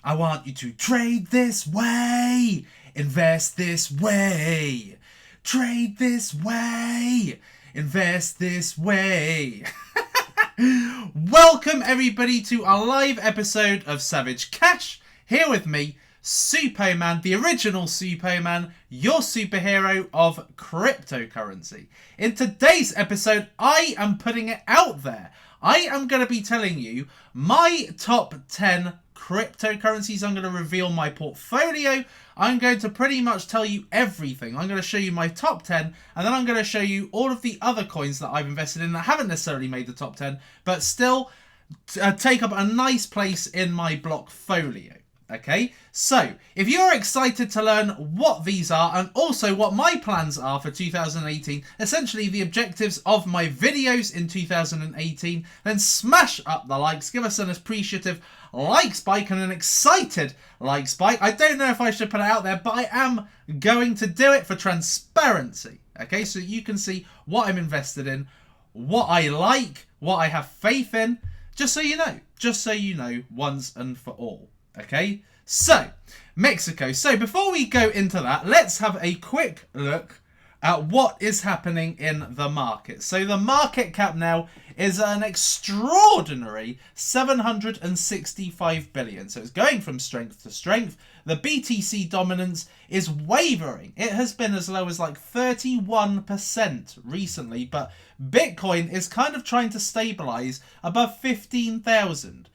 I want you to trade this way, invest this way, trade this way, invest this way. Welcome everybody to our live episode of Savage Cash. Here with me, Suppoman, the original Suppoman, your superhero of cryptocurrency. In today's episode, I am putting it out there. I am going to be telling you my top 10 cryptocurrencies. I'm going to reveal my portfolio. I'm going to pretty much tell you everything. I'm going to show you my top 10, and then I'm going to show you all of the other coins that I've invested in that haven't necessarily made the top 10, but still take up a nice place in my blockfolio. Okay, so if you're excited to learn what these are and also what my plans are for 2018, essentially the objectives of my videos in 2018, then smash up the likes, give us an appreciative like spike and an excited like spike. I don't know if I should put it out there, but I am going to do it for transparency. Okay, so you can see what I'm invested in, what I like, what I have faith in, just so you know once and for all. Okay, so Mexico. So before we go into that, let's have a quick look at what is happening in the market. So the market cap now is an extraordinary 765 billion. So it's going from strength to strength. The BTC dominance is wavering. It has been as low as like 31% recently, but Bitcoin is kind of trying to stabilize above 15,000.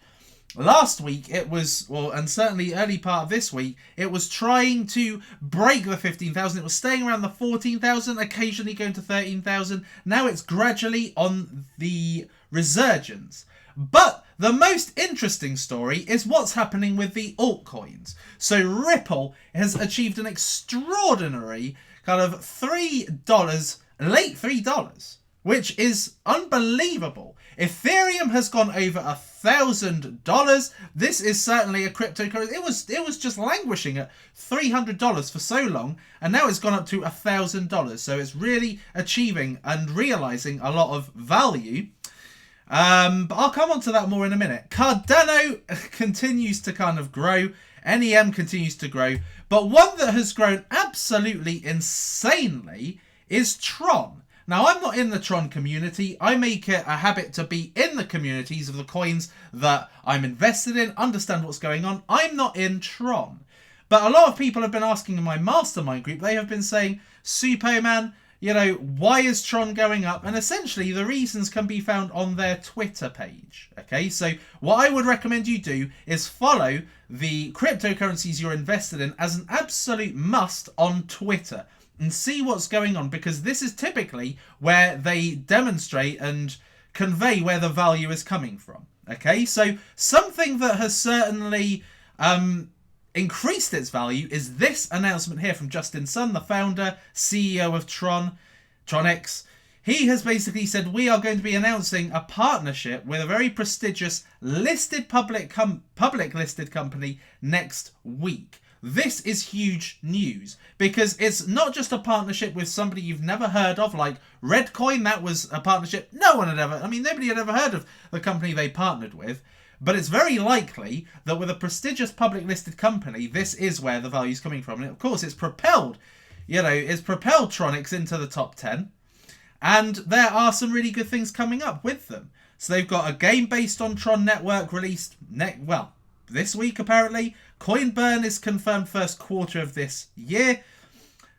Last week it was, well, and certainly early part of this week, it was trying to break the 15,000. It was staying around the 14,000, occasionally going to 13,000. Now it's gradually on the resurgence. But the most interesting story is what's happening with the altcoins. So Ripple has achieved an extraordinary kind of late $3, which is unbelievable. Ethereum has gone over $1,000. This is certainly a cryptocurrency. It was just languishing at $300 for so long, and now it's gone up to $1,000. So it's really achieving and realizing a lot of value. But I'll come on to that more in a minute. Cardano continues to kind of grow. NEM continues to grow. But one that has grown absolutely insanely is Tron. Now, I'm not in the Tron community. I make it a habit to be in the communities of the coins that I'm invested in, understand what's going on. I'm not in Tron. But a lot of people have been asking in my mastermind group, they have been saying, Suppoman, you know, why is Tron going up? And essentially, the reasons can be found on their Twitter page. Okay, so what I would recommend you do is follow the cryptocurrencies you're invested in as an absolute must on Twitter. And see what's going on, because this is typically where they demonstrate and convey where the value is coming from. Okay, so something that has certainly increased its value is this announcement here from Justin Sun, the founder, CEO of Tronix. He has basically said, we are going to be announcing a partnership with a very prestigious listed public listed company next week. This is huge news, because it's not just a partnership with somebody you've never heard of, like Redcoin. That was a partnership nobody had ever heard of the company they partnered with. But it's very likely that with a prestigious public listed company, this is where the value is coming from. And of course, it's propelled Tronix into the top 10. And there are some really good things coming up with them. So they've got a game based on Tron Network released this week, apparently. Coin burn is confirmed first quarter of this year.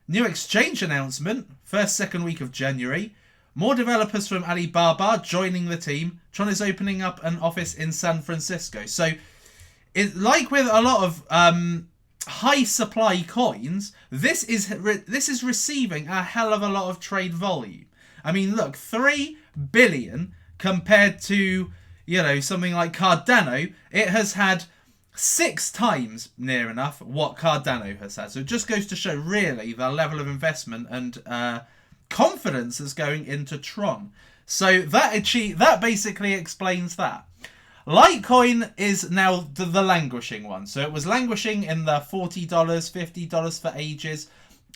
New exchange announcement, second week of January. More developers from Alibaba joining the team. Tron is opening up an office in San Francisco. So, like with a lot of high supply coins, this is receiving a hell of a lot of trade volume. I mean, look, 3 billion compared to, something like Cardano. It has had 6 times near enough what Cardano has had. So it just goes to show really the level of investment and confidence that's going into Tron. So that basically explains that. Litecoin is now the languishing one. So it was languishing in the $40, $50 for ages.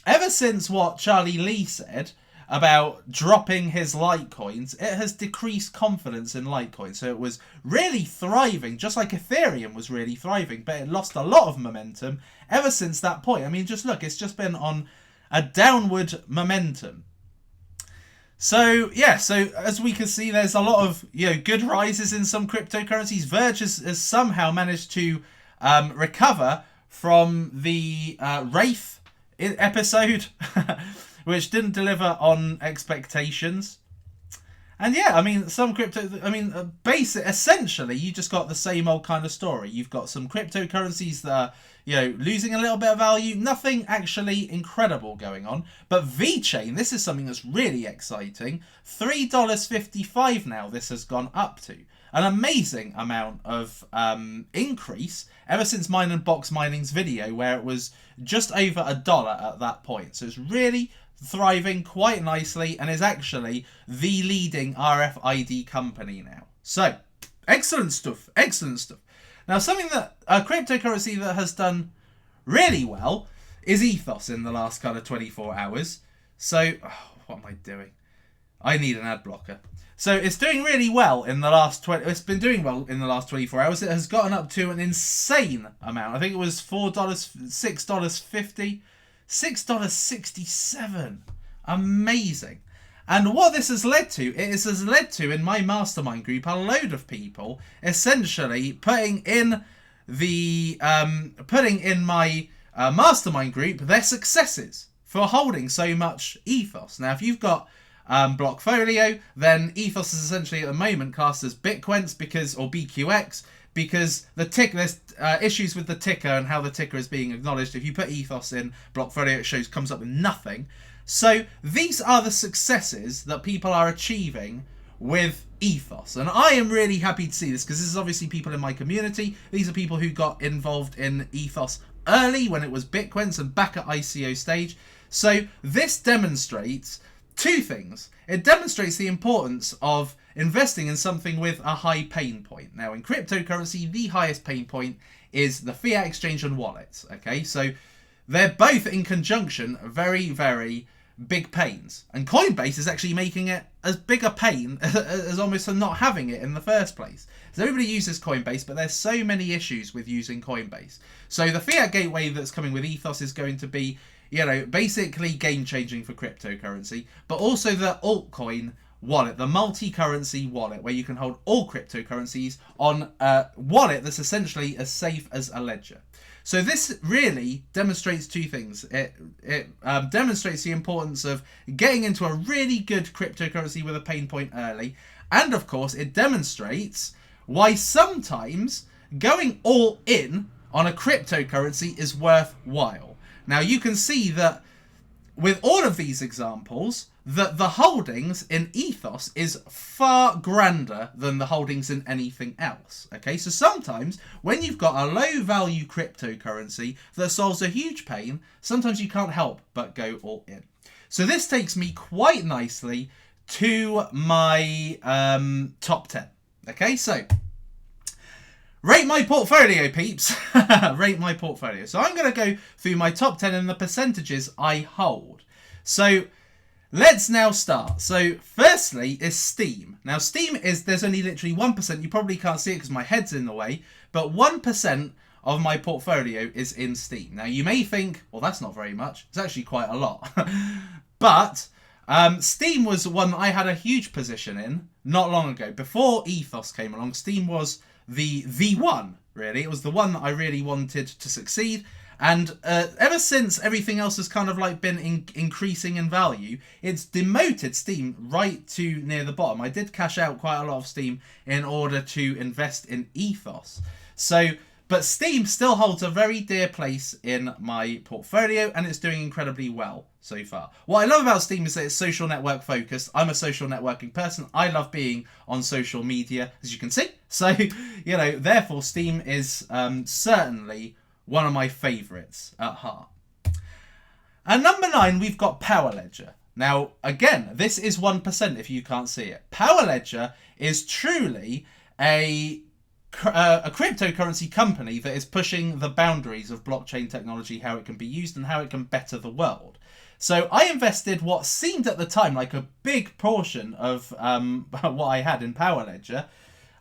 Ever since what Charlie Lee said, about dropping his Litecoins, it has decreased confidence in Litecoin. So it was really thriving, just like Ethereum was really thriving, but it lost a lot of momentum ever since that point. I mean, just look, it's just been on a downward momentum. So yeah, so as we can see, there's a lot of good rises in some cryptocurrencies. Verge has somehow managed to recover from the Wraith episode, which didn't deliver on expectations. And yeah, I mean, some crypto, I mean, essentially, you just got the same old kind of story. You've got some cryptocurrencies that are, losing a little bit of value. Nothing actually incredible going on. But VeChain, this is something that's really exciting. $3.55 now this has gone up to. An amazing amount of increase ever since Mine and Box Mining's video, where it was just over $1 at that point. So it's really thriving quite nicely and is actually the leading RFID company now. So, excellent stuff, excellent stuff. Now, something that a cryptocurrency that has done really well is Ethos in the last kind of 24 hours. So, what am I doing? I need an ad blocker. So it's doing really well in the last it's been doing well in the last 24 hours. It has gotten up to an insane amount. I think it was $4, $6.50, $6.67. Amazing. And what this has led to, in my mastermind group, a load of people essentially putting in my mastermind group their successes for holding so much Ethos. Now, if you've got Blockfolio, then Ethos is essentially at the moment classed as Bitcoins or BQX, because there's issues with the ticker and how the ticker is being acknowledged. If you put Ethos in Blockfolio, it comes up with nothing. So these are the successes that people are achieving with Ethos, and I am really happy to see this, because this is obviously people in my community. These are people who got involved in Ethos early when it was Bitcoins and back at ICO stage. So this demonstrates two things. It demonstrates the importance of investing in something with a high pain point. Now, in cryptocurrency, the highest pain point is the fiat exchange and wallets. Okay, so they're both in conjunction very, very big pains. And Coinbase is actually making it as big a pain as almost not having it in the first place. So everybody uses Coinbase, but there's so many issues with using Coinbase. So the fiat gateway that's coming with Ethos is going to be, basically game-changing for cryptocurrency, but also the altcoin wallet, the multi-currency wallet, where you can hold all cryptocurrencies on a wallet that's essentially as safe as a ledger. So this really demonstrates two things. It demonstrates the importance of getting into a really good cryptocurrency with a pain point early, and of course it demonstrates why sometimes going all in on a cryptocurrency is worthwhile. Now, you can see that with all of these examples, that the holdings in Ethos is far grander than the holdings in anything else. Okay, so sometimes when you've got a low value cryptocurrency that solves a huge pain, sometimes you can't help but go all in. So this takes me quite nicely to my top 10. Okay, so rate my portfolio, peeps. Rate my portfolio. So I'm going to go through my top 10 and the percentages I hold. So let's now start. So firstly is Steam. Now Steam there's only literally 1%. You probably can't see it because my head's in the way. But 1% of my portfolio is in Steam. Now you may think, well, that's not very much. It's actually quite a lot. But Steam was one that I had a huge position in not long ago. Before Ethos came along, Steam was the one, really. It was the one that I really wanted to succeed, and ever since everything else has kind of like been increasing in value, it's demoted Steam right to near the bottom. I did cash out quite a lot of Steam in order to invest in Ethos. So, but Steam still holds a very dear place in my portfolio, and it's doing incredibly well so far. What I love about Steam is that it's social network focused. I'm a social networking person. I love being on social media, as you can see. So, therefore Steam is certainly one of my favourites at heart. At number 9, we've got Power Ledger. Now, again, this is 1% if you can't see it. Power Ledger is truly a cryptocurrency company that is pushing the boundaries of blockchain technology, how it can be used and how it can better the world. So I invested what seemed at the time like a big portion of what I had in Power Ledger.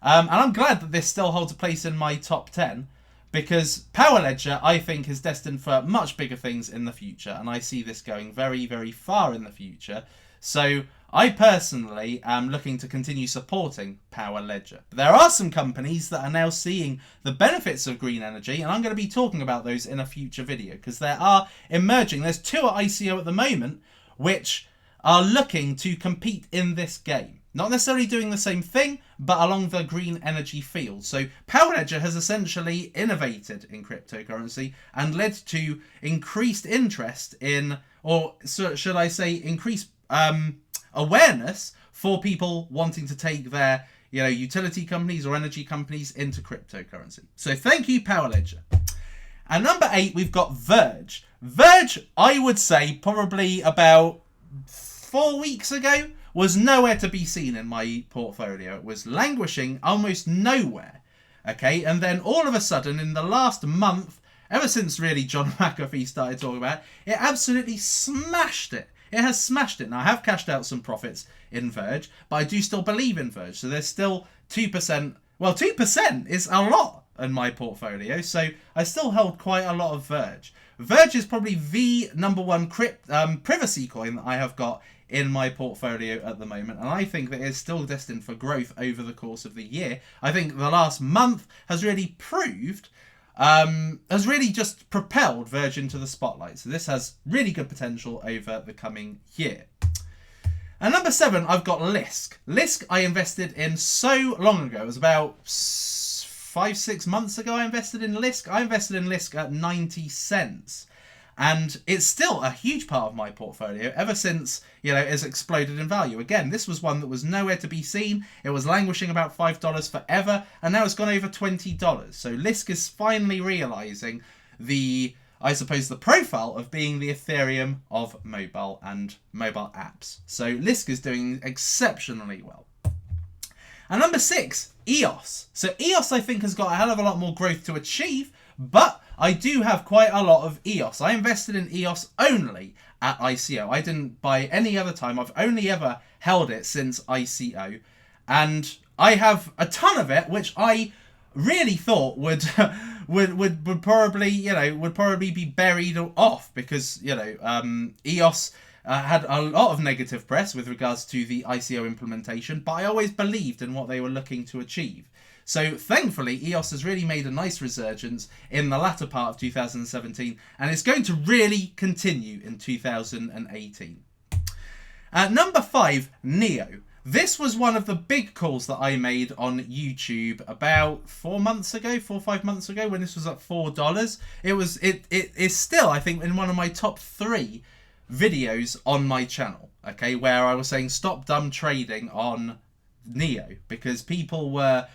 And I'm glad that this still holds a place in my top 10, because Power Ledger, I think, is destined for much bigger things in the future. And I see this going very, very far in the future. So I personally am looking to continue supporting Power Ledger. There are some companies that are now seeing the benefits of green energy, and I'm going to be talking about those in a future video, because there are emerging. There's 2 at ICO at the moment which are looking to compete in this game. Not necessarily doing the same thing, but along the green energy field. So Power Ledger has essentially innovated in cryptocurrency and led to increased interest in, or should I say increased awareness for people wanting to take their utility companies or energy companies into cryptocurrency. So thank you, Power Ledger. And number 8, we've got Verge. Verge, I would say probably about 4 weeks ago, was nowhere to be seen in my portfolio. It was languishing almost nowhere. Okay, and then all of a sudden in the last month, ever since really John McAfee started talking about it, it absolutely smashed it. It has smashed it. Now, I have cashed out some profits in Verge, but I do still believe in Verge. So there's still 2%. Well, 2% is a lot in my portfolio. So I still hold quite a lot of Verge. Verge is probably the number one privacy coin that I have got in my portfolio at the moment. And I think that it's still destined for growth over the course of the year. I think the last month has really proved has really just propelled Verge into the spotlight. So this has really good potential over the coming year. And number 7, I've got Lisk. Lisk I invested in so long ago. It was about 5-6 months ago I invested in Lisk. I invested in Lisk at 90 cents. And it's still a huge part of my portfolio ever since, it's exploded in value. Again, this was one that was nowhere to be seen. It was languishing about $5 forever, and now it's gone over $20. So Lisk is finally realizing the profile of being the Ethereum of mobile and mobile apps. So Lisk is doing exceptionally well. And number 6, EOS. So EOS, I think, has got a hell of a lot more growth to achieve, but I do have quite a lot of EOS. I invested in EOS only at ICO. I didn't buy any other time. I've only ever held it since ICO. And I have a ton of it, which I really thought would probably be buried off, because EOS had a lot of negative press with regards to the ICO implementation, but I always believed in what they were looking to achieve. So thankfully, EOS has really made a nice resurgence in the latter part of 2017, and it's going to really continue in 2018. Number 5, Neo. This was one of the big calls that I made on YouTube about 4 or 5 months ago, when this was at $4. It is still, I think, in one of my top 3 videos on my channel, okay, where I was saying stop dumb trading on Neo, because people were...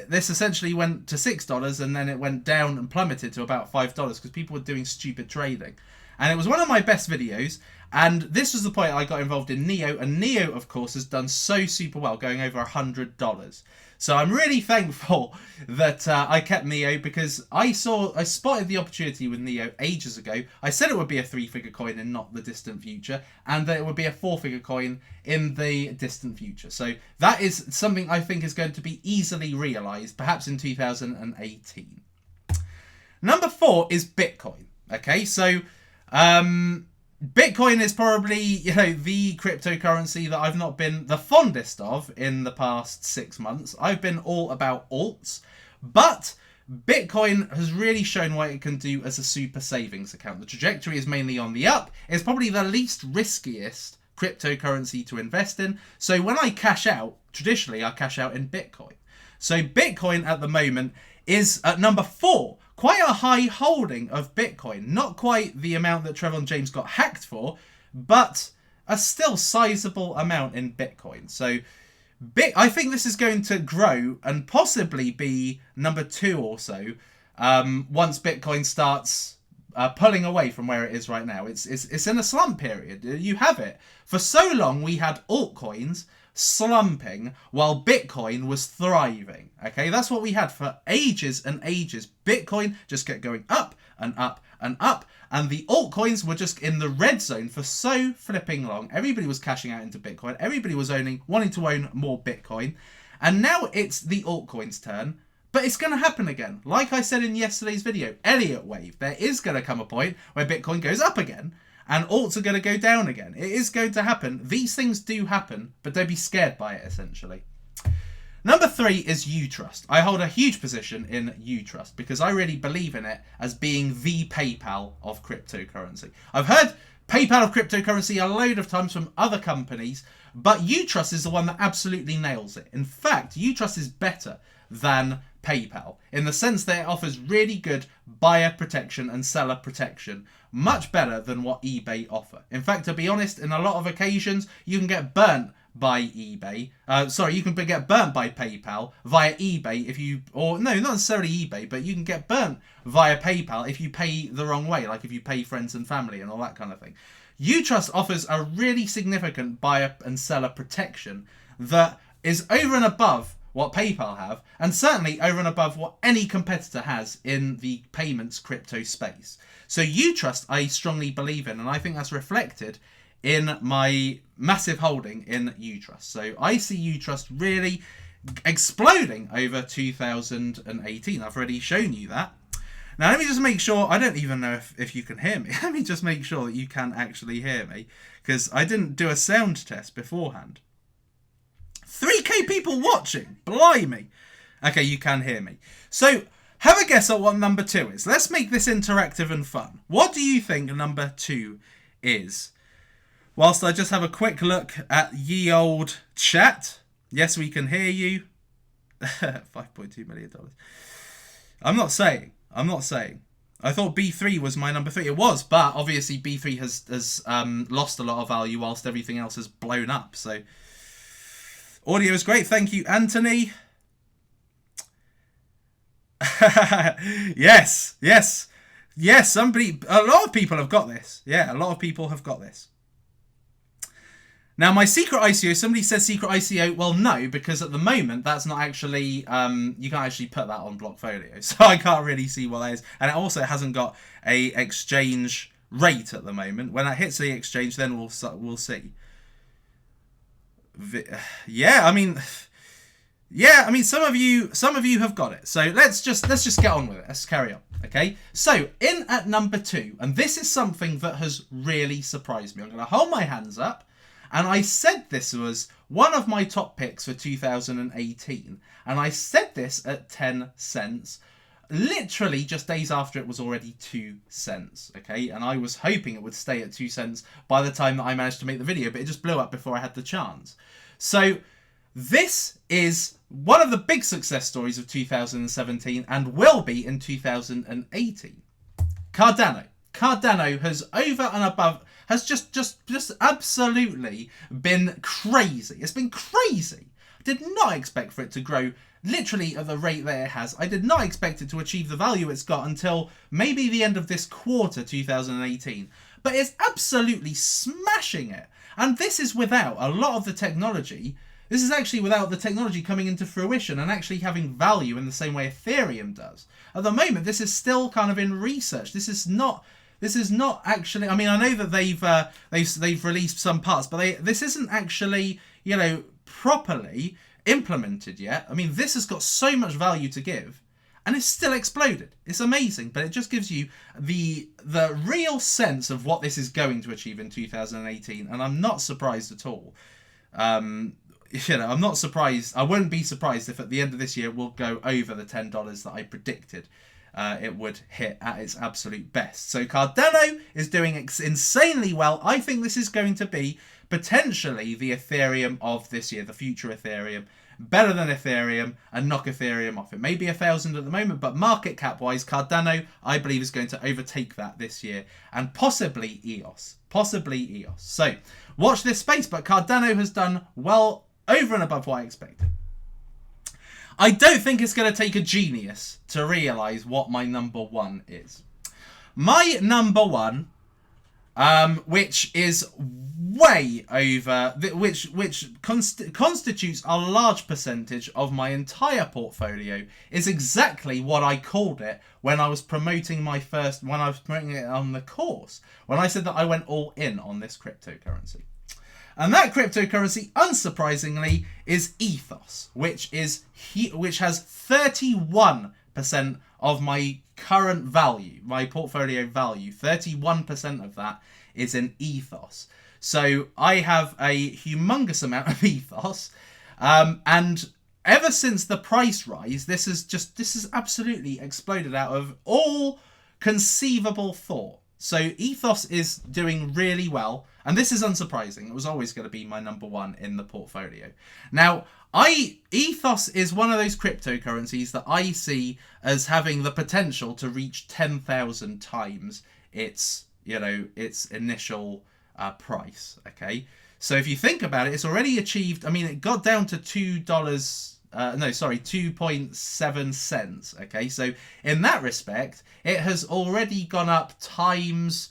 This essentially went to $6 and then it went down and plummeted to about $5 because people were doing stupid trading. And it was one of my best videos, and this was the point I got involved in Neo, and Neo, of course, has done so super well, going over $100. So I'm really thankful that I kept Neo, because I spotted the opportunity with Neo ages ago. I said it would be a 3-figure coin in not the distant future, and that it would be a 4-figure coin in the distant future. So that is something I think is going to be easily realized, perhaps in 2018. Number 4 is Bitcoin. Okay, so Bitcoin is probably, the cryptocurrency that I've not been the fondest of in the past 6 months. I've been all about alts, but Bitcoin has really shown what it can do as a super savings account. The trajectory is mainly on the up. It's probably the least riskiest cryptocurrency to invest in. So when I cash out, traditionally I cash out in Bitcoin. So Bitcoin at the moment is at number 4. Quite a high holding of Bitcoin. Not quite the amount that Trevor and James got hacked for, but a still sizable amount in Bitcoin. So I think this is going to grow and possibly be number 2 or so once Bitcoin starts pulling away from where it is right now. It's in a slump period. You have it. For so long we had altcoins slumping while Bitcoin was thriving. Okay, that's what we had for ages and ages. Bitcoin just kept going up and up and up. And the altcoins were just in the red zone for so flipping long. Everybody was cashing out into Bitcoin. Everybody was wanting to own more Bitcoin. And now it's the altcoins' turn. But it's going to happen again. Like I said in yesterday's video, Elliott wave. There is going to come a point where Bitcoin goes up again and alts are going to go down again. It is going to happen. These things do happen, but don't be scared by it, essentially. Number 3 is Utrust. I hold a huge position in Utrust because I really believe in it as being the PayPal of cryptocurrency. I've heard PayPal of cryptocurrency a load of times from other companies, but Utrust is the one that absolutely nails it. In fact, Utrust is better than PayPal in the sense that it offers really good buyer protection and seller protection, much better than what eBay offer. In fact, to be honest, in a lot of occasions, you can get burnt by eBay. You can get burnt by PayPal via eBay not necessarily eBay, but you can get burnt via PayPal if you pay the wrong way, like if you pay friends and family and all that kind of thing. Utrust offers a really significant buyer and seller protection that is over and above what PayPal have, and certainly over and above what any competitor has in the payments crypto space. So Utrust I strongly believe in, and I think that's reflected in my massive holding in Utrust. So I see Utrust really exploding over 2018. I've already shown you that. Now let me just make sure, I don't even know if you can hear me. Let me just make sure that you can actually hear me, because I didn't do a sound test beforehand. 3k people watching, blimey. Okay, you can hear me. So have a guess at what number 2 is. Let's make this interactive and fun. What do you think number 2 is? Whilst I just have a quick look at ye old chat. Yes, we can hear you. $5.2 million. I'm not saying. I thought B3 was my number 3. It was, but obviously B3 has lost a lot of value whilst everything else has blown up. So audio is great. Thank you, Anthony. Yes. A lot of people have got this. Yeah, a lot of people have got this. Now, my secret ICO, somebody says secret ICO. Well, no, because at the moment, that's not actually, you can't actually put that on Blockfolio. So I can't really see what that is. And it also hasn't got a exchange rate at the moment. When it hits the exchange, then we'll see. Yeah, I mean, some of you have got it. So let's just get on with it. Let's carry on. Okay. So in at number 2, and this is something that has really surprised me. I'm going to hold my hands up. And I said this was one of my top picks for 2018. And I said this at 10 cents, literally just days after it was already 2 cents. Okay. And I was hoping it would stay at 2 cents by the time that I managed to make the video, but it just blew up before I had the chance. So this is one of the big success stories of 2017 and will be in 2018. Cardano has over and above, has just absolutely been crazy. It's been crazy. I did not expect for it to grow literally at the rate that it has. I did not expect it to achieve the value it's got until maybe the end of this quarter, 2018. But it's absolutely smashing it. And this is without a lot of the technology. This is actually without the technology coming into fruition and actually having value in the same way Ethereum does. At the moment, this is still kind of in research. This is not actually. I mean, I know that they've released some parts, but this isn't actually, properly implemented yet. I mean, this has got so much value to give, and it's still exploded. It's amazing, but it just gives you the real sense of what this is going to achieve in 2018, and I'm not surprised at all. I'm not surprised. I wouldn't be surprised if at the end of this year we'll go over the $10 that I predicted it would hit at its absolute best. So Cardano is doing insanely well. I think this is going to be potentially the Ethereum of this year, the future Ethereum. Better than Ethereum and knock Ethereum off. It may be 1,000 at the moment, but market cap wise, Cardano, I believe, is going to overtake that this year, and possibly EOS. So watch this space, but Cardano has done well over and above what I expected. I don't think it's going to take a genius to realise what my number 1 is. My number 1 which is way over, which constitutes a large percentage of my entire portfolio, is exactly what I called it when I was promoting when I was promoting it on the course, when I said that I went all in on this cryptocurrency. And that cryptocurrency, unsurprisingly, is Ethos, which has 31% of my current value, my portfolio value. 31% of that is in Ethos. So I have a humongous amount of Ethos, and ever since the price rise, this has absolutely exploded out of all conceivable thought. So Ethos is doing really well, and this is unsurprising. It was always going to be my number one in the portfolio. Now, Ethos is one of those cryptocurrencies that I see as having the potential to reach 10,000 times its initial price. Okay, so if you think about it, it's already achieved. I mean, it got down to $2.7 okay, so in that respect it has already gone up times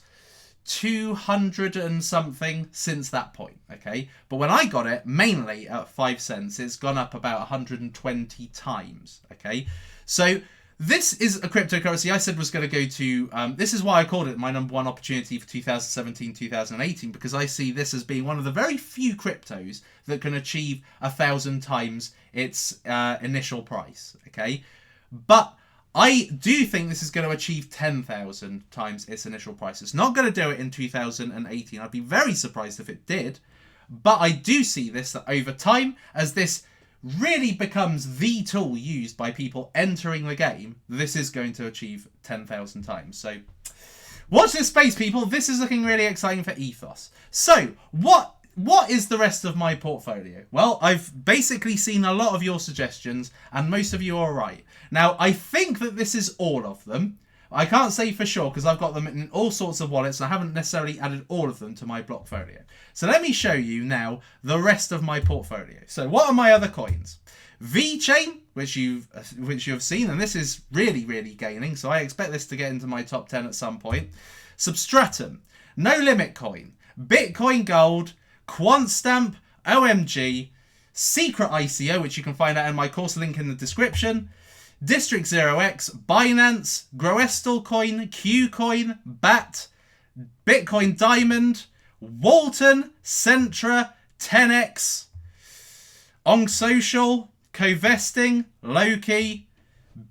200 and something since that point. Okay, but when I got it mainly at 5 cents, it's gone up about 120 times. Okay, so this is a cryptocurrency I said was going to go to, this is why I called it my number one opportunity for 2017-2018, because I see this as being one of the very few cryptos that can achieve 1,000 times its initial price. Okay, but I do think this is going to achieve 10,000 times its initial price. It's not going to do it in 2018. I'd be very surprised if it did, but I do see this, that over time, as this really becomes the tool used by people entering the game, this is going to achieve 10,000 times. So watch this space, people. This is looking really exciting for Ethos. So what is the rest of my portfolio? Well, I've basically seen a lot of your suggestions, and most of you are right. Now, I think that this is all of them. I can't say for sure because I've got them in all sorts of wallets and I haven't necessarily added all of them to my Blockfolio. So let me show you now the rest of my portfolio. So what are my other coins? VeChain, which you've seen, and this is really, really gaining, so I expect this to get into my top 10 at some point. Substratum, No Limit Coin, Bitcoin Gold, QuantStamp, OMG, Secret ICO, which you can find out in my course link in the description, District 0x, Binance, Groestal Coin, Qcoin, BAT, Bitcoin Diamond, Walton, Centra, 10x, Ong Social, Covesting, Loki,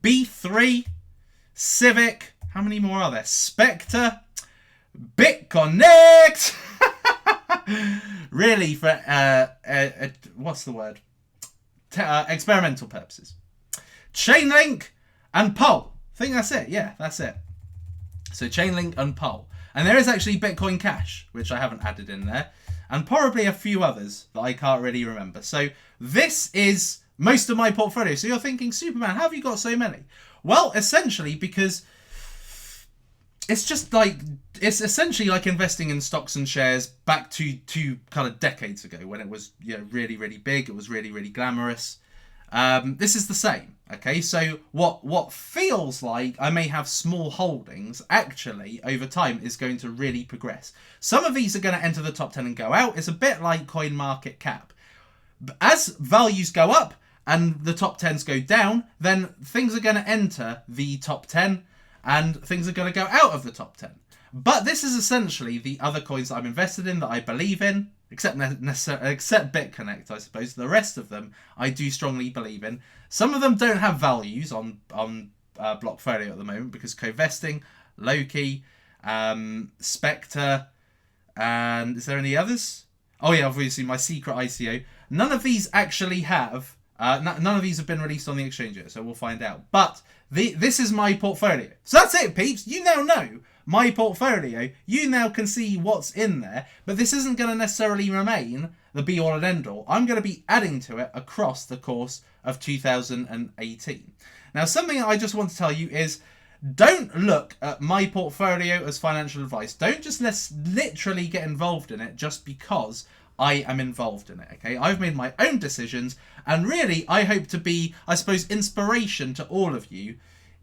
B3, Civic, how many more are there? Spectre, BitConnect, really for, what's the word? Experimental purposes. Chainlink and Pol. I think that's it. Yeah, that's it. So Chainlink and Pol. And there is actually Bitcoin Cash, which I haven't added in there. And probably a few others that I can't really remember. So this is most of my portfolio. So you're thinking, Superman, how have you got so many? Well, essentially because it's essentially like investing in stocks and shares back to kind of decades ago when it was really, really big. It was really, really glamorous. This is the same. Okay, so what feels like I may have small holdings actually over time is going to really progress. Some of these are going to enter the top 10 and go out. It's a bit like coin market cap. As values go up and the top 10s go down, then things are going to enter the top 10 and things are going to go out of the top 10. But this is essentially the other coins that I'm invested in that I believe in. Except BitConnect, I suppose. The rest of them I do strongly believe in. Some of them don't have values on Blockfolio at the moment because Covesting, Loki, Spectre, and is there any others? Oh yeah, obviously my Secret ICO. None of these actually have. None of these have been released on the exchange yet, so we'll find out. But this is my portfolio. So that's it, peeps. You now know my portfolio. You now can see what's in there, but this isn't going to necessarily remain the be all and end all. I'm going to be adding to it across the course of 2018. Now, something I just want to tell you is don't look at my portfolio as financial advice. Don't just literally get involved in it just because I am involved in it, okay? I've made my own decisions, and really I hope to be, I suppose, inspiration to all of you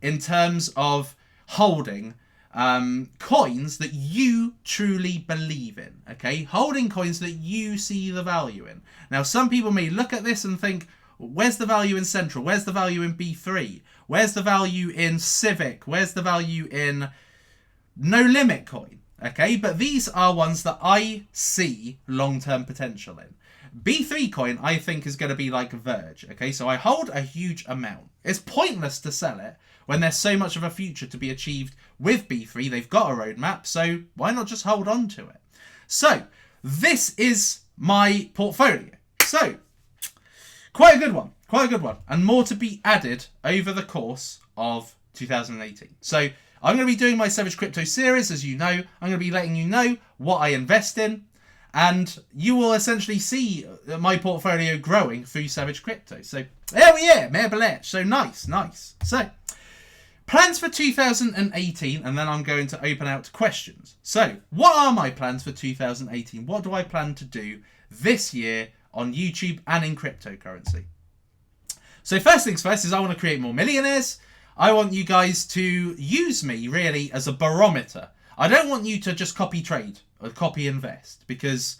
in terms of holding coins that you truly believe in, okay? Holding coins that you see the value in. Now, some people may look at this and think, where's the value in Central? Where's the value in B3? Where's the value in Civic? Where's the value in No Limit coin? Okay, but these are ones that I see long-term potential in. B3 coin, I think, is going to be like Verge. Okay, so I hold a huge amount. It's pointless to sell it when there's so much of a future to be achieved with B3. They've got a roadmap, so why not just hold on to it? So, this is my portfolio. So, quite a good one. Quite a good one. And more to be added over the course of 2018. So, I'm going to be doing my Savage Crypto series, as you know. I'm going to be letting you know what I invest in. And you will essentially see my portfolio growing through Savage Crypto. So, there we are, Merbelet. So, nice. So, plans for 2018, and then I'm going to open out to questions. So, what are my plans for 2018? What do I plan to do this year on YouTube and in cryptocurrency? So, first things first is I want to create more millionaires. I want you guys to use me, really, as a barometer. I don't want you to just copy trade or copy invest, because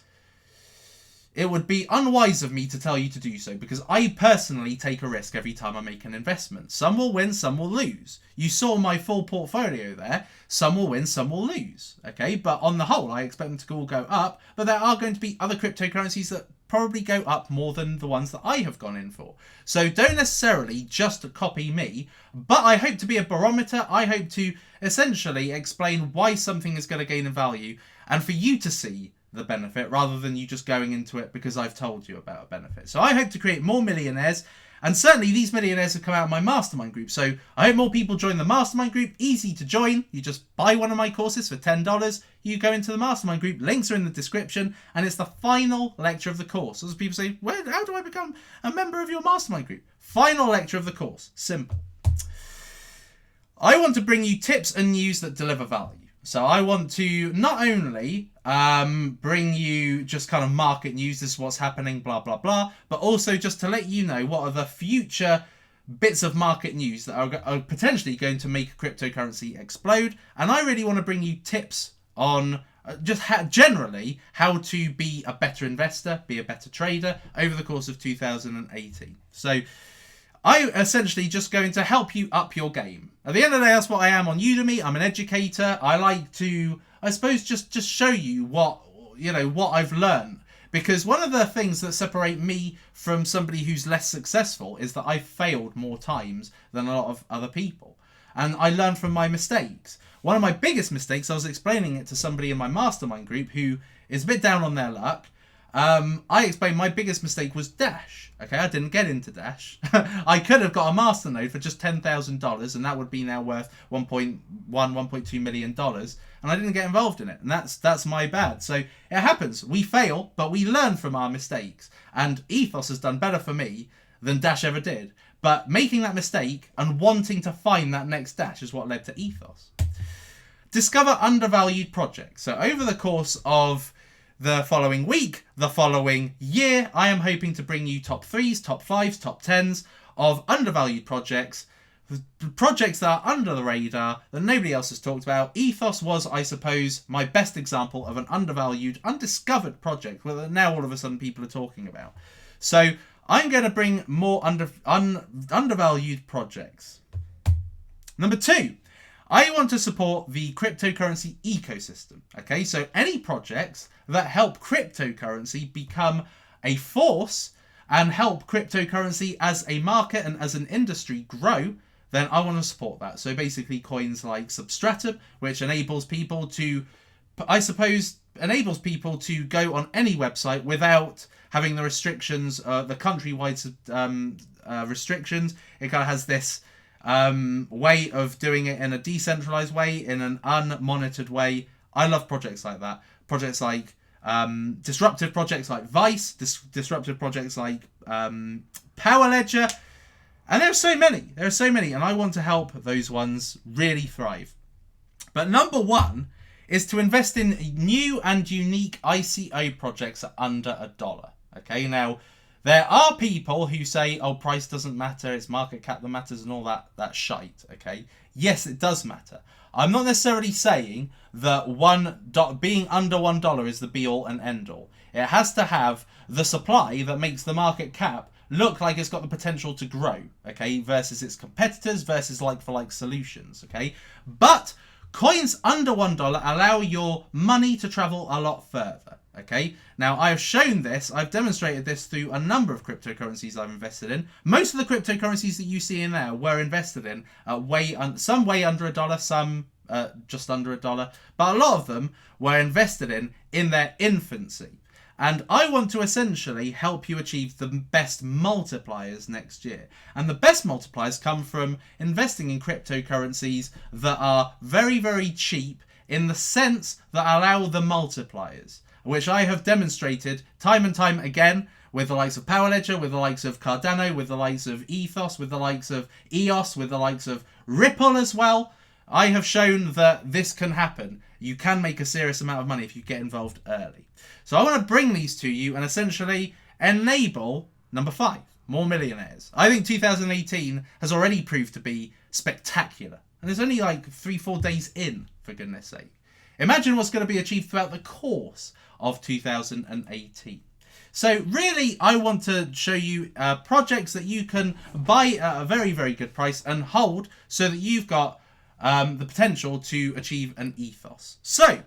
it would be unwise of me to tell you to do so, because I personally take a risk every time I make an investment. Some will win, some will lose. You saw my full portfolio there. Some will win, some will lose. Okay, but on the whole, I expect them to all go up, but there are going to be other cryptocurrencies that probably go up more than the ones that I have gone in for. So don't necessarily just copy me, but I hope to be a barometer. I hope to essentially explain why something is going to gain in value, and for you to see the benefit rather than you just going into it because I've told you about a benefit. So I hope to create more millionaires, and certainly these millionaires have come out of my mastermind group. So I hope more people join the mastermind group. Easy to join. You just buy one of my courses for $10. You go into the mastermind group. Links are in the description, and it's the final lecture of the course. As people say, how do I become a member of your mastermind group? Final lecture of the course. Simple. I want to bring you tips and news that deliver value. So I want to not only bring you just kind of market news, this is what's happening, blah, blah, blah, but also just to let you know what are the future bits of market news that are potentially going to make a cryptocurrency explode. And I really want to bring you tips on just generally how to be a better investor, be a better trader over the course of 2018. So I'm essentially just going to help you up your game. At the end of the day, that's what I am on Udemy. I'm an educator. I like to, I suppose, just show you what I've learned. Because one of the things that separate me from somebody who's less successful is that I've failed more times than a lot of other people. And I learn from my mistakes. One of my biggest mistakes, I was explaining it to somebody in my mastermind group who is a bit down on their luck. I explained my biggest mistake was Dash. Okay, I didn't get into Dash. I could have got a masternode for just $10,000, and that would be now worth $1.2 million, and I didn't get involved in it, and that's my bad. So it happens. We fail, but we learn from our mistakes, and Ethos has done better for me than Dash ever did. But making that mistake and wanting to find that next Dash is what led to Ethos. Discover undervalued projects. So over the course of the following week, the following year, I am hoping to bring you top 3s, top 5s, top 10s of undervalued projects. Projects that are under the radar that nobody else has talked about. Ethos was, I suppose, my best example of an undervalued, undiscovered project that now all of a sudden people are talking about. So I'm going to bring more undervalued projects. Number 2. I want to support the cryptocurrency ecosystem. Okay, so any projects that help cryptocurrency become a force and help cryptocurrency as a market and as an industry grow, then I want to support that. So basically coins like Substratum, which enables people to, I suppose, enables people to go on any website without having the restrictions, the countrywide restrictions. It kind of has this way of doing it in a decentralized way, in an unmonitored way. I love projects like that. Projects like disruptive projects like Vice, disruptive projects like Power Ledger, and there are so many, and I want to help those ones really thrive. But number 1 is to invest in new and unique ICO projects at under $1. Okay, now there are people who say, oh, price doesn't matter, it's market cap that matters and all that shite, okay? Yes, it does matter. I'm not necessarily saying that being under $1 is the be all and end all. It has to have the supply that makes the market cap look like it's got the potential to grow, okay, versus its competitors, versus like-for-like solutions, okay? But coins under $1 allow your money to travel a lot further, okay? Now, I have shown this, I've demonstrated this through a number of cryptocurrencies I've invested in. Most of the cryptocurrencies that you see in there were invested in some way under $1, some just under $1, but a lot of them were invested in their infancy. And I want to essentially help you achieve the best multipliers next year. And the best multipliers come from investing in cryptocurrencies that are very, very cheap in the sense that allow the multipliers, which I have demonstrated time and time again with the likes of Power Ledger, with the likes of Cardano, with the likes of Ethos, with the likes of EOS, with the likes of Ripple as well. I have shown that this can happen. You can make a serious amount of money if you get involved early. So I want to bring these to you and essentially enable number 5, more millionaires. I think 2018 has already proved to be spectacular. And there's only like 3-4 days in, for goodness sake. Imagine what's going to be achieved throughout the course of 2018. So really, I want to show you projects that you can buy at a very, very good price and hold so that you've got the potential to achieve an ethos. So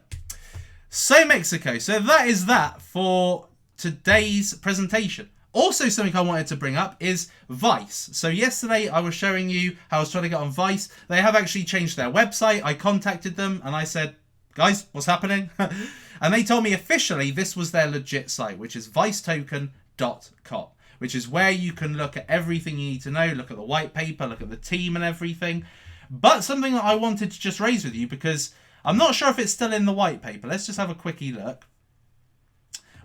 Mexico. So that is that for today's presentation. Also, something I wanted to bring up is Vice. So yesterday I was showing you how I was trying to get on Vice. They have actually changed their website. I contacted them and I said, guys, what's happening? And they told me officially this was their legit site, which is vicetoken.com, which is where you can look at everything you need to know, look at the white paper, look at the team and everything. But something that I wanted to just raise with you, because I'm not sure if it's still in the white paper. Let's just have a quickie look.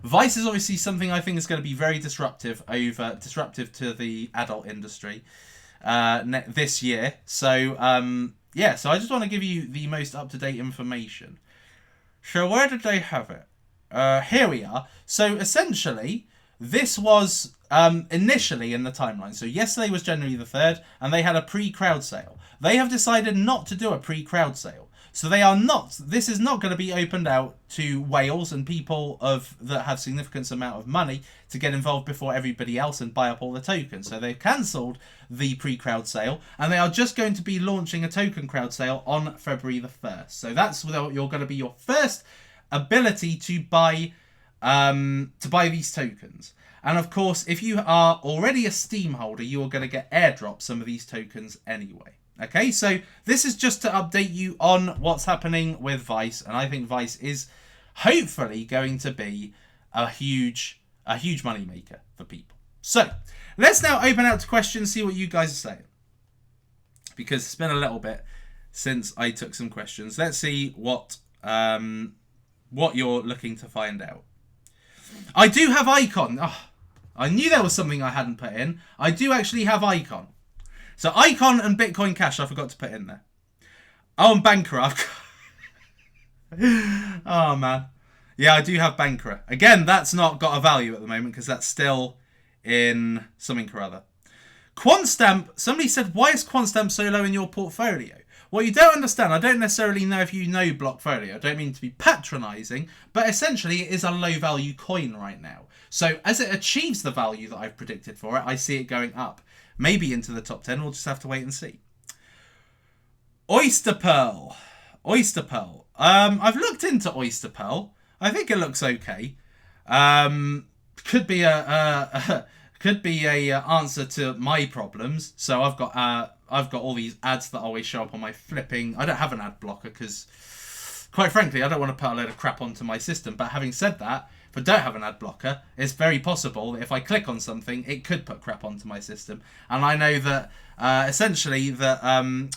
Vice is obviously something I think is going to be very disruptive to the adult industry this year. So yeah, so I just want to give you the most up-to-date information. So where did they have it? Here we are. So essentially, this was initially in the timeline. So yesterday was January the 3rd, and they had a pre-crowd sale. They have decided not to do a pre-crowd sale. So this is not going to be opened out to whales and people that have significant amount of money to get involved before everybody else and buy up all the tokens. So they've cancelled the pre-crowd sale, and they are just going to be launching a token crowd sale on February the 1st. So that's where you're going to be your first ability to buy these tokens. And of course, if you are already a Steam holder, you are going to get airdropped some of these tokens anyway. Okay, so this is just to update you on what's happening with Vice, and I think Vice is hopefully going to be a huge money maker for people. So let's now open out to questions, see what you guys are saying, because it's been a little bit since I took some questions. Let's see what you're looking to find out. I do have Icon. Oh, I knew there was something I hadn't put in. I do actually have Icon. So Icon and Bitcoin Cash I forgot to put in there. Oh, and Bankera. Oh, man. Yeah, I do have Bankera. Again, that's not got a value at the moment because that's still in something or other. QuantStamp. Somebody said, why is QuantStamp so low in your portfolio? Well, you don't understand. I don't necessarily know if you know Blockfolio. I don't mean to be patronising, but essentially it is a low value coin right now. So as it achieves the value that I've predicted for it, I see it going up. Maybe into the top 10. We'll just have to wait and see. Oyster Pearl. I've looked into Oyster Pearl. I think it looks okay. Could be a answer to my problems. So I've got all these ads that always show up on my flipping. I don't have an ad blocker because, quite frankly, I don't want to put a load of crap onto my system. But having said that, if I don't have an ad blocker, it's very possible that if I click on something, it could put crap onto my system. And I know that essentially that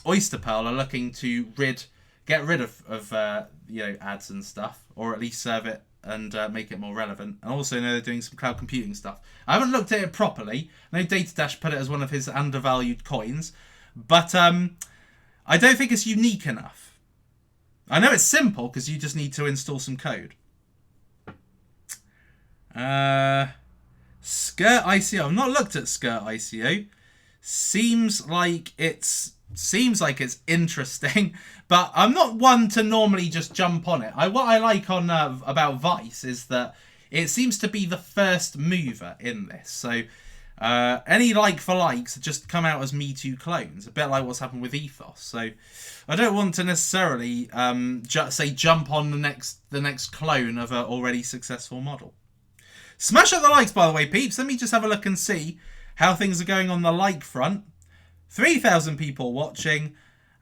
Oyster Pearl are looking to get rid of ads and stuff, or at least serve it and make it more relevant. And also know they're doing some cloud computing stuff. I haven't looked at it properly. I know DataDash put it as one of his undervalued coins, but I don't think it's unique enough. I know it's simple because you just need to install some code. Skirt ICO. I've not looked at Skirt ICO. Seems like it's seems like it's interesting, but I'm not one to normally just jump on it. What I like on about Vice is that it seems to be the first mover in this. So any like for likes just come out as Me Too clones, a bit like what's happened with Ethos. So I don't want to necessarily say jump on the next clone of an already successful model. Smash up the likes, by the way, peeps. Let me just have a look and see how things are going on the like front. 3,000 people watching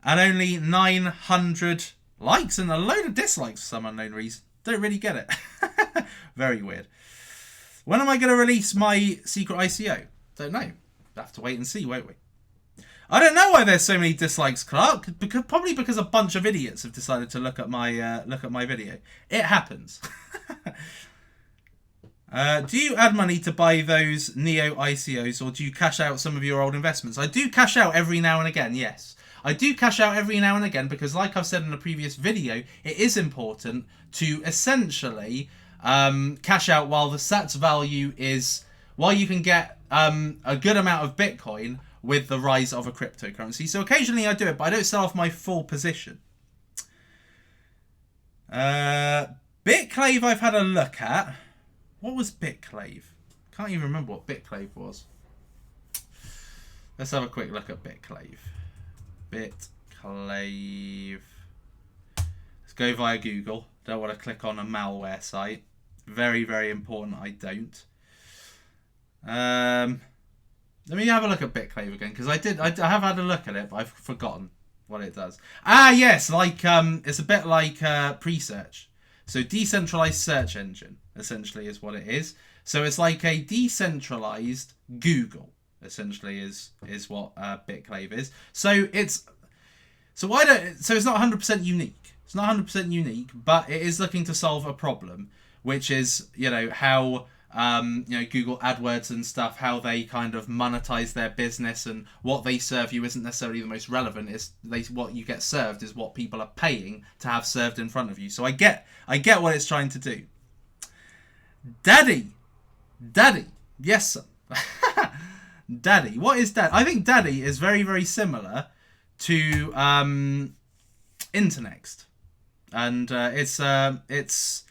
and only 900 likes and a load of dislikes for some unknown reason. Don't really get it. Very weird. When am I going to release my secret ICO? Don't know. We'll have to wait and see, won't we? I don't know why there's so many dislikes, Clark. Probably because a bunch of idiots have decided to look at my video. It happens. Do you add money to buy those Neo ICOs, or do you cash out some of your old investments? I do cash out every now and again, yes. I do cash out every now and again because, like I've said in a previous video, it is important to essentially cash out while the sats value is... while you can get a good amount of Bitcoin with the rise of a cryptocurrency. So occasionally I do it, but I don't sell off my full position. Bitclave I've had a look at. What was Bitclave? Can't even remember what Bitclave was. Let's have a quick look at Bitclave. Bitclave. Let's go via Google. Don't want to click on a malware site. Very, very important I don't. Let me have a look at Bitclave again, because I have had a look at it, but I've forgotten what it does. Ah, yes, like it's a bit like Presearch. So decentralized search engine, essentially, is what it is. So it's like a decentralized Google, essentially, is what Bitclave is. So it's not 100% unique. It's not 100% unique, but it is looking to solve a problem, which is, how Google AdWords and stuff, how they kind of monetize their business, and what they serve you isn't necessarily the most relevant. What you get served is what people are paying to have served in front of you. So I get what it's trying to do. Daddy, yes sir. Daddy, what is Daddy? I think Daddy is very, very similar to Internext, and it's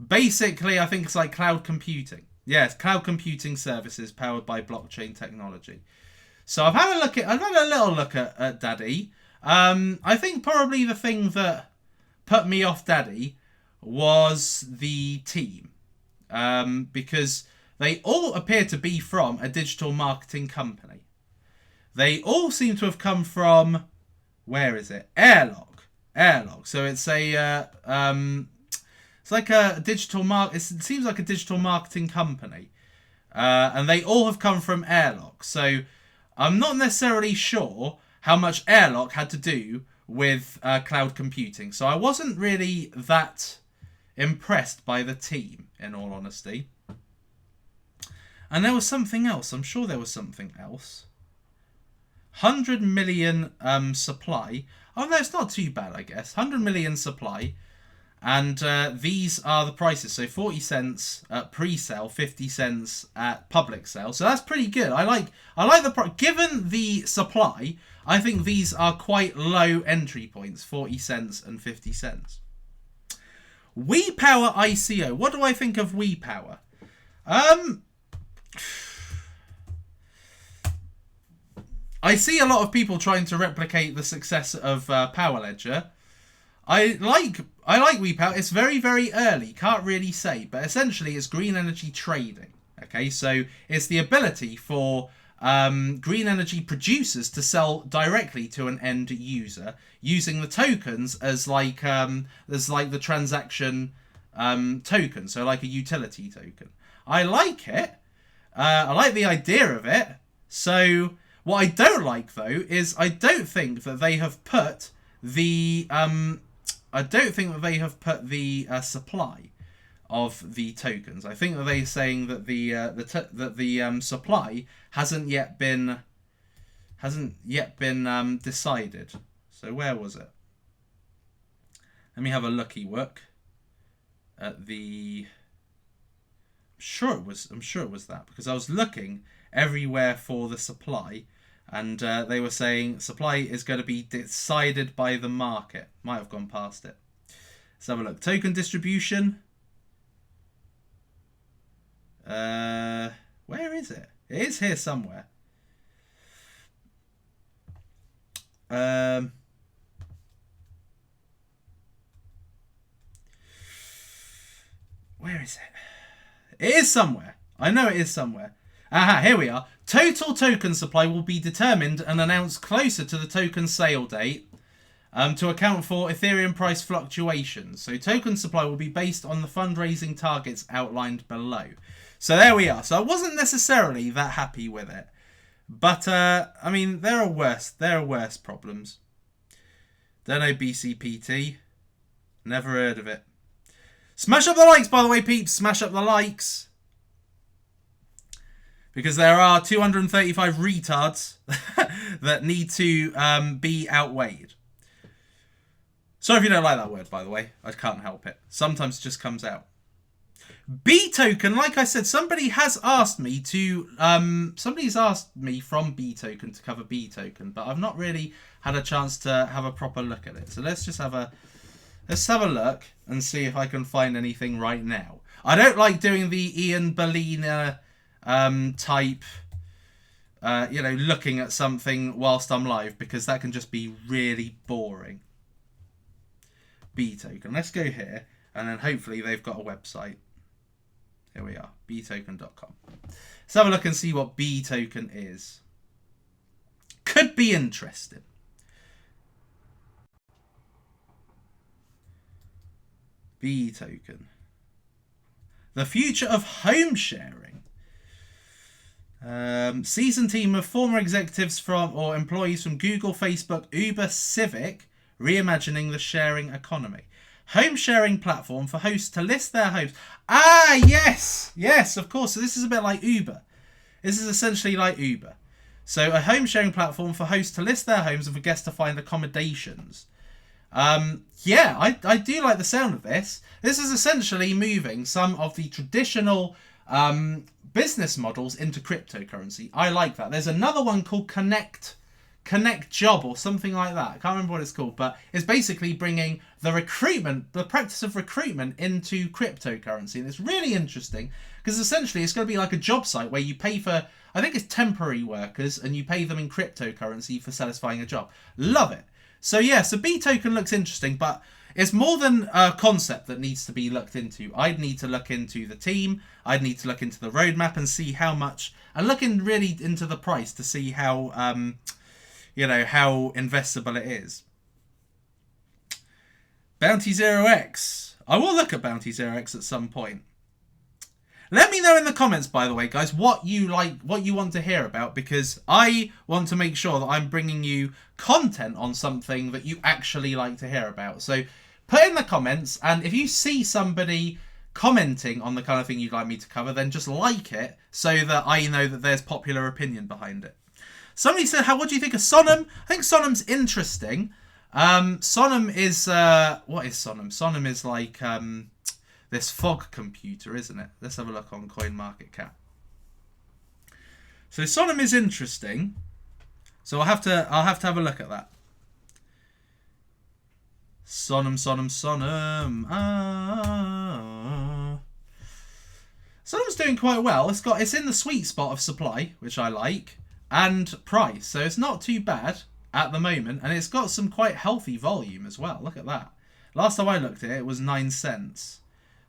basically, I think it's like cloud computing. Yes, cloud computing services powered by blockchain technology. So I've had a little look at Daddy. I think probably the thing that put me off Daddy was the team, because they all appear to be from a digital marketing company. They all seem to have come from, where is it? Airlock. So it's a it's like a digital it seems like a digital marketing company, and they all have come from Airlock. So I'm not necessarily sure how much Airlock had to do with cloud computing. So I wasn't really that impressed by the team, in all honesty. And there was something else. I'm sure there was something else. 100 million supply. Oh no, it's not too bad, I guess. 100 million supply. And these are the prices. So 40 cents at pre-sale, 50 cents at public sale. So that's pretty good. I like the price. Given the supply, I think these are quite low entry points, 40 cents and 50 cents. WePower ICO. What do I think of WePower? I see a lot of people trying to replicate the success of Power Ledger. I like WePower. It's very, very early. Can't really say. But essentially, it's green energy trading. Okay, so it's the ability for green energy producers to sell directly to an end user using the tokens as like the transaction token. So like a utility token. I like it. I like the idea of it. So what I don't like, though, is I don't think that they have put the supply of the tokens. I think that they're saying that the supply hasn't yet been decided. So where was it? Let me have a looky look at the. I'm sure it was that, because I was looking everywhere for the supply, And they were saying supply is going to be decided by the market. Might have gone past it. Let's have a look. Token distribution. Where is it? It is here somewhere. Where is it? It is somewhere. I know it is somewhere. Aha, here we are. Total token supply will be determined and announced closer to the token sale date to account for Ethereum price fluctuations. So token supply will be based on the fundraising targets outlined below. So there we are. So I wasn't necessarily that happy with it. But, I mean, there are worse problems. Don't know BCPT. Never heard of it. Smash up the likes, by the way, peeps. Smash up the likes. Because there are 235 retards that need to be outweighed. Sorry if you don't like that word, by the way. I can't help it. Sometimes it just comes out. B token, like I said, somebody has asked me to somebody's asked me from B token to cover B token, but I've not really had a chance to have a proper look at it. So let's have a look and see if I can find anything right now. I don't like doing the Ian Bellina type looking at something whilst I'm live, because that can just be really boring. B token. Let's go here, and then hopefully they've got a website. Here we are, btoken.com. Let's have a look and see what B token is. Could be interesting. B token. The future of home sharing. Seasoned team of former executives or employees from Google, Facebook, Uber, Civic, reimagining the sharing economy. Home sharing platform for hosts to list their homes. Ah, yes. Yes, of course. So this is a bit like Uber. This is essentially like Uber. So a home sharing platform for hosts to list their homes and for guests to find accommodations. Yeah, I do like the sound of this. This is essentially moving some of the traditional business models into cryptocurrency. I like that. There's another one called Connect Job or something like that. I can't remember what it's called, but it's basically bringing the practice of recruitment into cryptocurrency. And it's really interesting because essentially it's going to be like a job site where you pay for, I think it's temporary workers, and you pay them in cryptocurrency for satisfying a job. Love it. So yeah, so B token looks interesting, but it's more than a concept that needs to be looked into. I'd need to look into the team. I'd need to look into the roadmap and see how much, and looking really into the price to see how, how investable it is. Bounty 0x. I will look at Bounty 0x at some point. Let me know in the comments, by the way, guys, what you want to hear about, because I want to make sure that I'm bringing you content on something that you actually like to hear about. So put in the comments, and if you see somebody commenting on the kind of thing you'd like me to cover, then just like it so that I know that there's popular opinion behind it. Somebody said, what do you think of Suppoman? I think Suppoman's interesting. Suppoman is, what is Suppoman? Suppoman is like this fog computer, isn't it? Let's have a look on CoinMarketCap. So Suppoman is interesting. So I'll have to have a look at that. Suppoman. Suppoman's doing quite well. It's in the sweet spot of supply, which I like, and price. So it's not too bad at the moment, and it's got some quite healthy volume as well. Look at that. Last time I looked at it, it was 9 cents.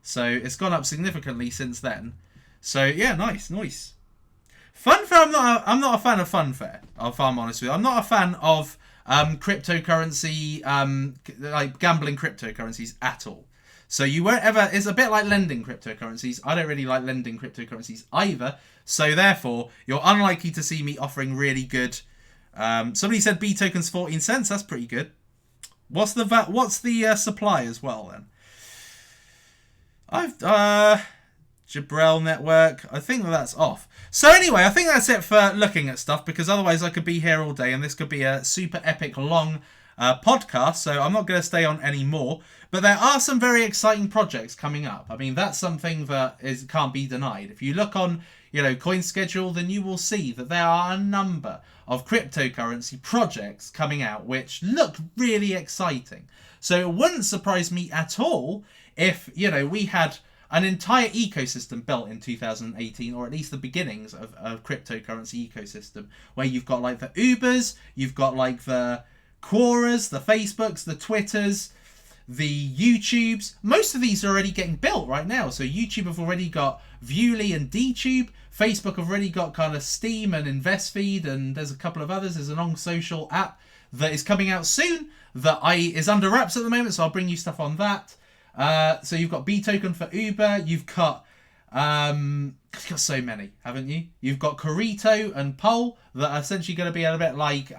So it's gone up significantly since then. So yeah, nice. Funfair, I'm not a fan of Funfair, if I'm honest with you. I'm not a fan of cryptocurrency, like gambling cryptocurrencies at all. So you won't ever, it's a bit like lending cryptocurrencies. I don't really like lending cryptocurrencies either. So therefore, you're unlikely to see me offering really good. Somebody said B tokens 14 cents. That's pretty good. What's the supply as well then? Jabrel network. I think that's off. So anyway, I think that's it for looking at stuff, because otherwise I could be here all day and this could be a super epic long podcast, so I'm not going to stay on anymore. But there are some very exciting projects coming up. I mean, that's something that can't be denied. If you look on, Coin Schedule, then you will see that there are a number of cryptocurrency projects coming out which look really exciting. So it wouldn't surprise me at all if, we had an entire ecosystem built in 2018, or at least the beginnings of a cryptocurrency ecosystem, where you've got like the Ubers, you've got like the Quoras, the Facebooks, the Twitters, the YouTubes. Most of these are already getting built right now. So YouTube have already got Viewly and DTube. Facebook have already got kind of Steam and InvestFeed, and there's a couple of others. There's an on-social app that is coming out soon that is under wraps at the moment, so I'll bring you stuff on that. So you've got B-Token for Uber. You've got so many, haven't you? You've got Corito and Pole that are essentially going to be a little bit like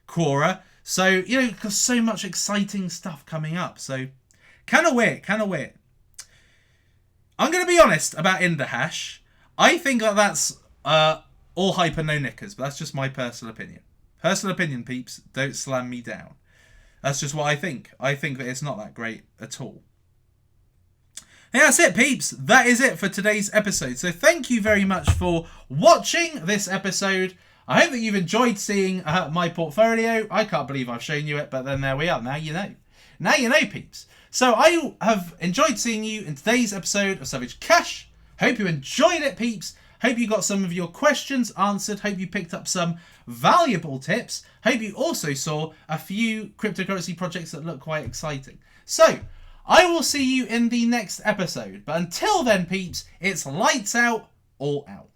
Quora. So, got so much exciting stuff coming up. So, kind of weird. I'm going to be honest about Indahash. I think that's all hype and no knickers, but that's just my personal opinion. Personal opinion, peeps. Don't slam me down. That's just what I think. I think that it's not that great at all. And that's it, peeps. That is it for today's episode. So thank you very much for watching this episode. I hope that you've enjoyed seeing my portfolio. I can't believe I've shown you it, but then there we are. Now you know. Now you know, peeps. So I have enjoyed seeing you in today's episode of Savage Cash. Hope you enjoyed it, peeps. Hope you got some of your questions answered. Hope you picked up some valuable tips. Hope you also saw a few cryptocurrency projects that look quite exciting. So, I will see you in the next episode. But until then, peeps, it's lights out, all out.